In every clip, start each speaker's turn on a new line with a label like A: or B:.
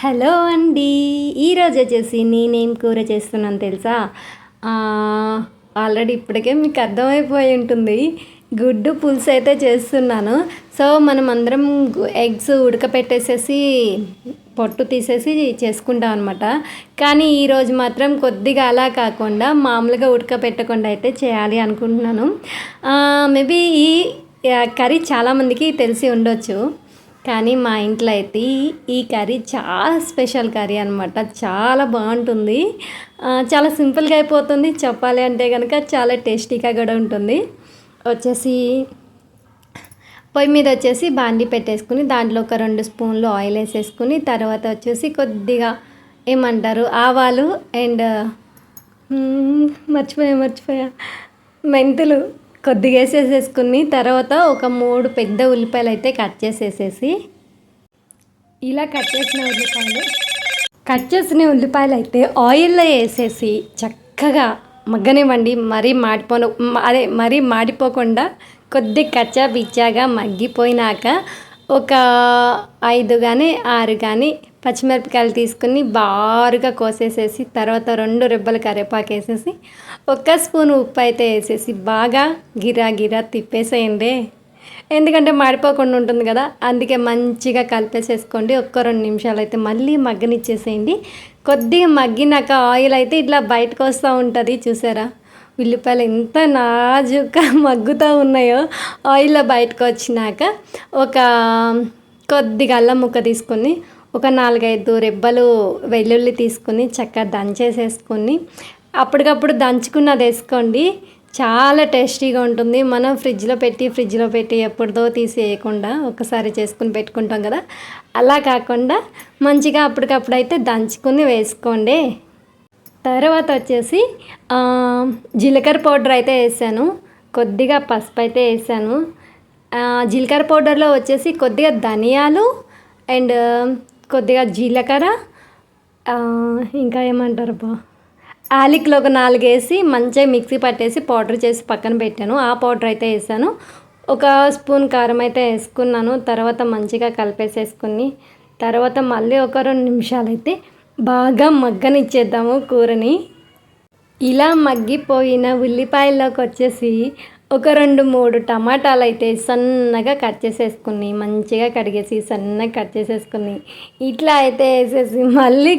A: Hello అండి. ఈరోజు వచ్చేసి నేనేం కూర చేస్తున్నాను తెలుసా? ఆల్రెడీ ఇప్పటికే మీకు అర్థమైపోయి ఉంటుంది. గుడ్డు పులుసు అయితే చేస్తున్నాను. సో మనం అందరం ఎగ్స్ ఉడకపెట్టేసేసి పొట్టు తీసేసి చేసుకుంటాం అనమాట. కానీ ఈరోజు మాత్రం కొద్దిగా అలా కాకుండా మామూలుగా ఉడకపెట్టకుండా అయితే చేయాలి అనుకుంటున్నాను. మేబీ ఈ కర్రీ చాలామందికి తెలిసి ఉండొచ్చు. కానీ మా ఇంట్లో అయితే ఈ కర్రీ చాలా స్పెషల్ కర్రీ అనమాట. చాలా బాగుంటుంది. చాలా సింపుల్గా అయిపోతుంది. చెప్పాలి అంటే కనుక చాలా టేస్టీగా కూడా ఉంటుంది. వచ్చేసి పొయ్యి మీద వచ్చేసి బాండి పెట్టేసుకుని దాంట్లో ఒక 2 స్పూన్లు ఆయిల్ వేసేసుకుని తర్వాత వచ్చేసి కొద్దిగా ఏమంటారు ఆవాలు అండ్ మర్చిపోయా మెంతులు కొద్దిగా వేసేసేసుకుని తర్వాత ఒక 3 పెద్ద ఉల్లిపాయలు అయితే కట్ చేసేసేసి ఇలా కట్ చేసిన ఉల్లిపాయలు అయితే ఆయిల్లో వేసేసి చక్కగా మగ్గనివ్వండి. మరీ మాడిపోకుండా కొద్ది కచ్చా పిచ్చాగా మగ్గిపోయినాక ఒక 5 కానీ 6 కానీ పచ్చిమిరపకాయలు తీసుకుని బారుగా కోసేసేసి తర్వాత 2 రెబ్బలు కరివేపాకు వేసేసి 1 స్పూన్ ఉప్పు అయితే వేసేసి బాగా గిరా తిప్పేసేయండి. ఎందుకంటే మాడిపోకుండా ఉంటుంది కదా, అందుకే మంచిగా కలిపేసేసుకోండి. 1-2 నిమిషాలు అయితే మళ్ళీ మగ్గనిచ్చేసేయండి. కొద్దిగా మగ్గినాక ఆయిల్ అయితే ఇట్లా బయటకు వస్తూ ఉంటుంది. చూసారా ఉల్లిపాయలు ఎంత నాజుగా మగ్గుతూ ఉన్నాయో. ఆయిల్లో బయటకు వచ్చినాక ఒక కొద్దిగా అల్లం ముక్క తీసుకొని ఒక 4-5 రెబ్బలు వెల్లుల్లి తీసుకుని చక్కగా దంచేసేసుకొని అప్పటికప్పుడు దంచుకున్నది వేసుకోండి. చాలా టేస్టీగా ఉంటుంది. మనం ఫ్రిడ్జ్లో పెట్టి ఎప్పుడుదో తీసేయకుండా ఒకసారి చేసుకుని పెట్టుకుంటాం కదా, అలా కాకుండా మంచిగా అప్పటికప్పుడు అయితే దంచుకుని వేసుకోండి. తర్వాత వచ్చేసి జీలకర్ర పౌడర్ అయితే వేసాను. కొద్దిగా పసుపు అయితే వేసాను. జీలకర్ర పౌడర్లో వచ్చేసి కొద్దిగా ధనియాలు అండ్ కొద్దిగా జీలకర్ర ఇంకా ఏమంటారు యాలకులు ఒక 4 వేసి మంచిగా మిక్సీ పట్టేసి పౌడర్ చేసి పక్కన పెట్టాను. ఆ పౌడర్ అయితే వేసాను. 1 స్పూన్ కారం అయితే వేసుకున్నాను. తర్వాత మంచిగా కలిపేసేసుకుని తర్వాత మళ్ళీ ఒక 2 నిమిషాలు అయితే బాగా మగ్గనిచ్చేద్దాము కూరని. ఇలా మగ్గిపోయిన ఉల్లిపాయల్లోకి వచ్చేసి ఒక 2-3 టమాటాలు అయితే సన్నగా కట్ చేసేసుకుని మంచిగా కడిగేసి సన్నగా కట్ చేసేసుకుని ఇట్లా అయితే వేసేసి మళ్ళీ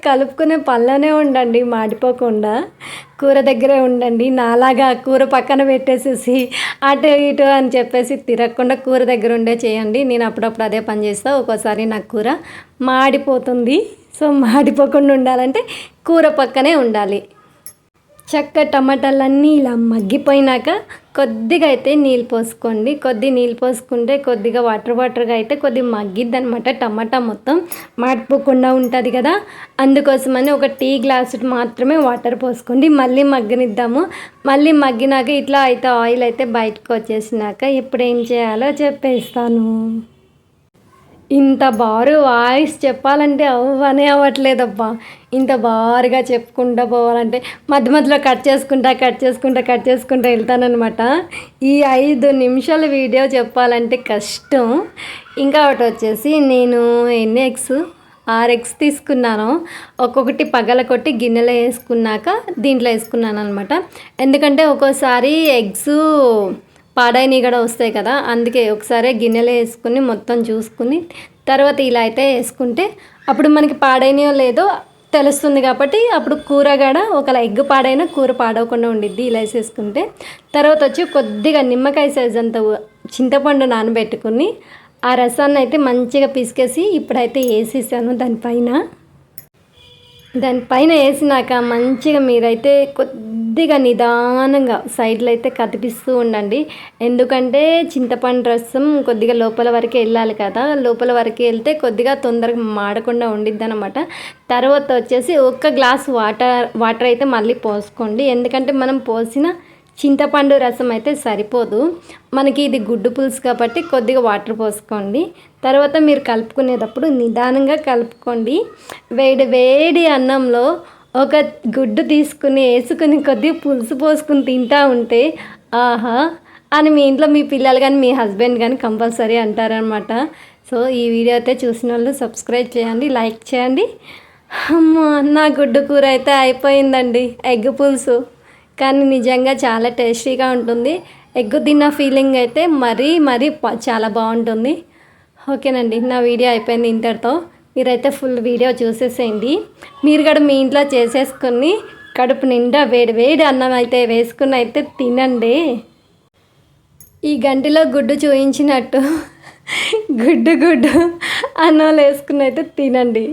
A: కలుపుకునే పళ్ళనే ఉండండి, మాడిపోకుండా కూర దగ్గరే ఉండండి. నాలాగా కూర పక్కన పెట్టేసేసి అటు ఇటు అని చెప్పేసి తిరగకుండా కూర దగ్గర ఉండే చేయండి. నేను అప్పుడప్పుడు అదే పని చేస్తాను. ఒక్కోసారి నాకు కూర మాడిపోతుంది. సో మాడిపోకుండా ఉండాలంటే కూర పక్కనే ఉండాలి. టమాటాలన్నీ ఇలా మగ్గిపోయినాక కొద్దిగా అయితే నీళ్ళు పోసుకోండి. నీళ్ళు పోసుకుంటే కొద్దిగా వాటర్గా అయితే కొద్దిగా మగ్గిద్ది అనమాట. టమాటా మొత్తం మాడిపోకుండా ఉంటుంది కదా, అందుకోసమని ఒక టీ గ్లాసు మాత్రమే వాటర్ పోసుకోండి. మళ్ళీ మగ్గనిద్దాము. మళ్ళీ మగ్గినాక ఇట్లా అయితే ఆయిల్ అయితే బయటకు వచ్చేసినాక ఇప్పుడు ఏం చేయాలో చెప్పేస్తాను. ఇంత బారు వాయిస్ చెప్పాలంటే అవ్వట్లేదబ్బా. ఇంత బారుగా చెప్పుకుంటూ పోవాలంటే మధ్యలో కట్ చేసుకుంటా వెళ్తానమాట. ఈ 5 నిమిషాల వీడియో చెప్పాలంటే కష్టం. ఇంకా ఒకటి వచ్చేసి నేను ఎన్ని ఎగ్స్ 6 ఎగ్స్ తీసుకున్నాను. ఒక్కొక్కటి పగలకొట్టి గిన్నెలో వేసుకున్నాక దీంట్లో వేసుకున్నాను అనమాట. ఎందుకంటే ఒక్కోసారి ఎగ్స్ పాడైనవి కూడా వస్తాయి కదా, అందుకే ఒకసారి గిన్నెలో వేసుకుని మొత్తం చూసుకుని తర్వాత ఇలా అయితే వేసుకుంటే అప్పుడు మనకి పాడైనయో లేదో తెలుస్తుంది. కాబట్టి అప్పుడు కూర కూడా ఒకవేళ ఎగ్ పాడైనా కూర పాడవకుండా ఉండిద్ది ఇలా వేసేసుకుంటే. తర్వాత వచ్చి కొద్దిగా నిమ్మకాయ సైజ్ అంత చింతపండు నానబెట్టుకుని ఆ రసాన్ని అయితే మంచిగా పిసికేసి ఇప్పుడైతే వేసేసాను దానిపైన వేసినాక మంచిగా మీరైతే కొద్దిగా నిదానంగా సైడ్లో అయితే కదిపిస్తూ ఉండండి. ఎందుకంటే చింతపండు రసం కొద్దిగా లోపల వరకు వెళ్ళాలి కదా, లోపల వరకు వెళ్తే కొద్దిగా తొందరగా మాడకుండా ఉండిద్ది అనమాట. తర్వాత వచ్చేసి 1 గ్లాస్ వాటర్ అయితే మళ్ళీ పోసుకోండి. ఎందుకంటే మనం పోసిన చింతపండు రసం అయితే సరిపోదు మనకి, ఇది గుడ్డు పులుసు కాబట్టి కొద్దిగా వాటర్ పోసుకోండి. తర్వాత మీరు కలుపుకునేటప్పుడు నిదానంగా కలుపుకోండి. వేడి అన్నంలో ఒక గుడ్డు వేసుకుని కొద్దిగా పులుసు పోసుకుని తింటా ఉంటే ఆహా అని మీ ఇంట్లో మీ పిల్లలు కానీ మీ హస్బెండ్ కానీ కంపల్సరీ అంటారనమాట. సో ఈ వీడియో అయితే చూసిన వాళ్ళు సబ్స్క్రైబ్ చేయండి, లైక్ చేయండి. అమ్మా, నా గుడ్డు కూర అయితే అయిపోయిందండి, ఎగ్ పులుసు. కానీ నిజంగా చాలా టేస్టీగా ఉంటుంది. ఎగ్ తిన్న ఫీలింగ్ అయితే మరీ చాలా బాగుంటుంది. ఓకేనండి, నా వీడియో అయిపోయింది ఇంతటితో. మీరైతే ఫుల్ వీడియో చూసేసేయండి. మీరు కూడా మీ ఇంట్లో చేసేసుకొని కడుపు నిండా వేడి అన్నం అయితే వేసుకుని అయితే తినండి. ఈ గంటలో గుడ్డు చూయించినట్టు గుడ్డు అన్నం వేసుకుని అయితే తినండి.